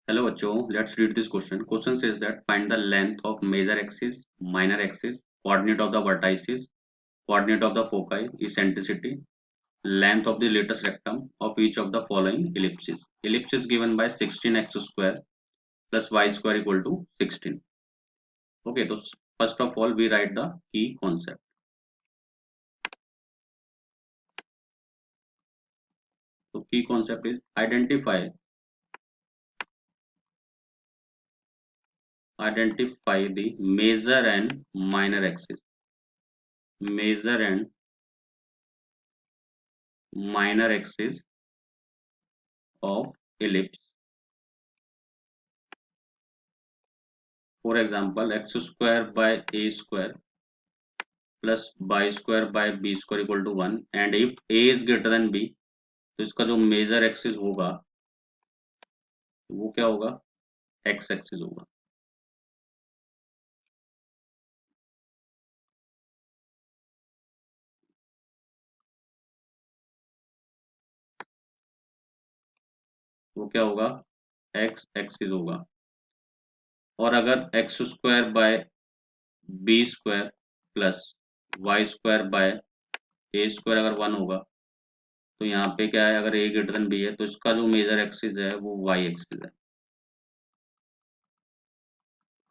Hello बच्चों, let's read this question. Question says that find the length of major axis, minor axis, coordinate of the vertices, coordinate of the foci, eccentricity, length of the lattice rectum of each of the following ellipses. Ellipse is given by 16x square plus y square equal to 16. Okay, so first of all we write the key concept. So key concept is identify the major and minor axis. Major and minor axis of ellipse. For example, x square by a square plus y square by b square equal to 1 and if a is greater than b तो इसका जो major axis होगा वो क्या होगा x axis होगा. वो क्या होगा एक्स एक्सिस होगा. और अगर X square by B square plus Y square by A square अगर 1 होगा तो यहाँ पे क्या है, अगर ए ग्रेटर देन बी है तो इसका जो मेजर एक्सिस है वो वाई एक्सिस है.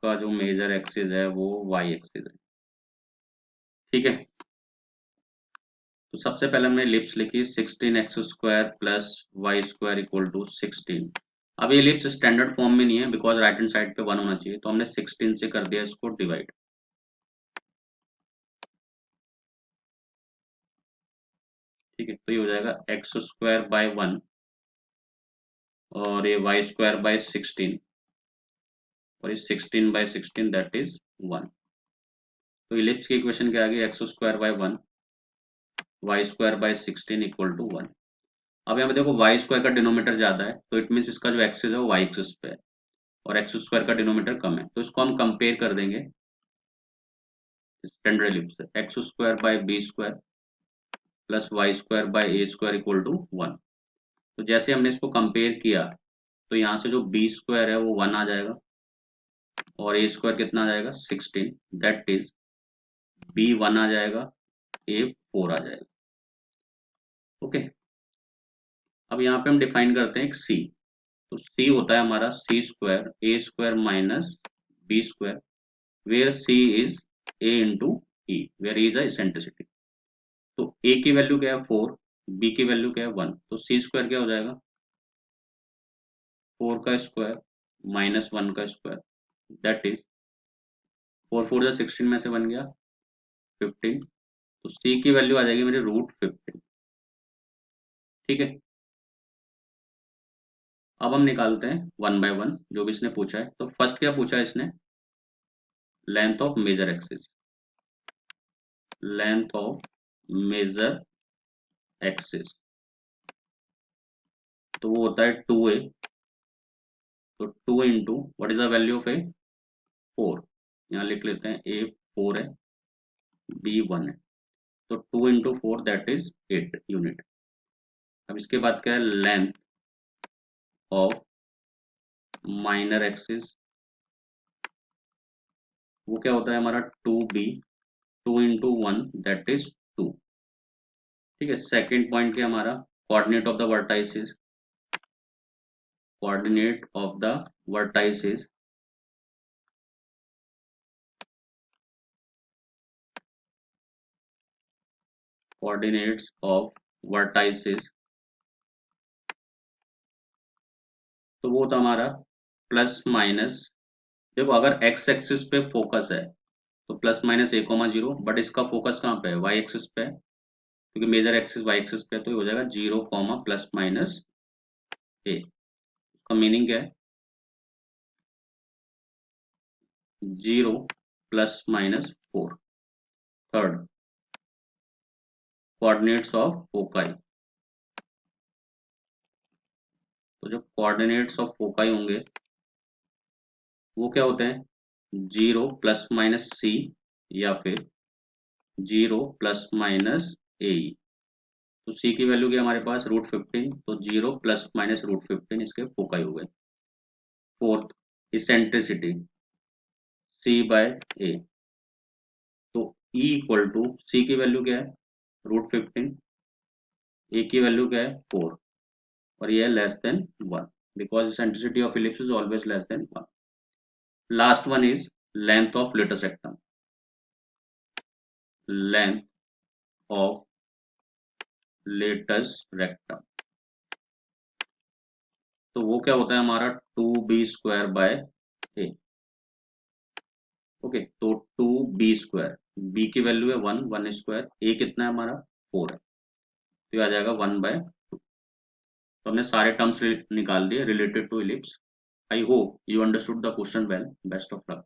का जो मेजर एक्सिस है वो वाई एक्सिस है. ठीक है, तो सबसे पहले हमने एलिप्स लिखी 16x square plus Y square equal to 16. अब ये एलिप्स स्टैंडर्ड फॉर्म में नहीं है बिकॉज राइट हैंड साइड पे 1 होना चाहिए, तो हमने 16 से कर दिया इसको डिवाइड. ठीक है, तो ये हो जाएगा एक्स स्क्वायर बाय 1 और ये वाई स्क्वायर बाय 16 और ये 16 बाय 16 दैट इज 1. तो एलिप्स की इक्वेशन क्या आ गई X square by 1 Y square by 16 equal to 1. अब यहाँ पे देखो वाई स्क्वायर का डिनोमीटर ज्यादा है तो इट मीन्स इसका जो एक्सिस है वो वाई एक्सिस पे है और एक्स स्क्वायर का डिनोमीटर कम है, तो इसको हम कंपेयर कर देंगे स्टैंडर्ड एलिप्स से. X square by B square plus Y square by A square equal to 1. तो जैसे हमने इसको कंपेयर किया तो यहाँ से जो बी स्क्वायर है वो 1 आ जाएगा और ए स्क्वायर कितना आ जाएगा 16, दैट इज बी 1 आ जाएगा ए 4 आ जाएगा. ओके, अब यहाँ पे हम डिफाइन करते हैं एक सी. तो सी होता है हमारा C square A square minus B square where C is A into E where is eccentricity. तो ए की वैल्यू क्या है 4, बी की वैल्यू क्या है 1, तो सी स्क्वायर क्या हो जाएगा 4 का स्क्वायर माइनस 1 का स्क्वायर दैट इज 4 4 16 में से बन गया 15. तो सी की वैल्यू आ जाएगी मेरी रूट 15. ठीक है, अब हम निकालते हैं वन बाय वन जो भी इसने पूछा है. तो फर्स्ट क्या पूछा है इसने, length of major axis. Length of major axis तो वो होता है 2a. तो 2 into what is the value of A 4. यहाँ लिख लेते हैं ए 4 है बी 1 है. तो 2 इंटू 4 दैट इज 8 यूनिट. अब इसके बाद क्या है लेंथ ऑफ माइनर एक्सिस, वो क्या होता है हमारा 2b. 2 into 1 that is 2. ठीक है, सेकेंड पॉइंट क्या हमारा coordinate of the vertices. Coordinate of the vertices coordinates of vertices तो वो था हमारा प्लस माइनस. देखो अगर एक्स एक्सिस पे फोकस है तो प्लस माइनस 1,0, बट इसका फोकस कहाँ पे है वाई एक्सिस पे है क्योंकि मेजर एक्सिस वाई एक्सिस पे है, तो ये हो जाएगा 0, प्लस माइनस ए. इसका मीनिंग क्या है 0 plus minus 4. Third coordinates of foci. तो जो कोऑर्डिनेट्स ऑफ फोकाई होंगे वो क्या होते हैं 0 प्लस माइनस सी या फिर 0 प्लस माइनस ए. तो सी की वैल्यू क्या हमारे पास रूट 15, तो 0 प्लस माइनस रूट 15 इसके फोकाई हो गए. फोर्थ इसेंट्रिसिटी सी बाय ए, तो ई इक्वल टू सी की वैल्यू क्या है √15, ए की वैल्यू क्या है 4 और ये है less than 1 because eccentricity of ellipse is always less than 1। Last one is length of latus rectum, length of latus rectum, तो वो क्या होता है हमारा 2b² बाय ए। ओके, तो 2b², b की वैल्यू है 1, 1², ए कितना है हमारा 4 है, तो ये आ जाएगा 1/2। तो हमने सारे टर्म्स निकाल दिए related to ellipse. I hope you understood the question well. Best of luck.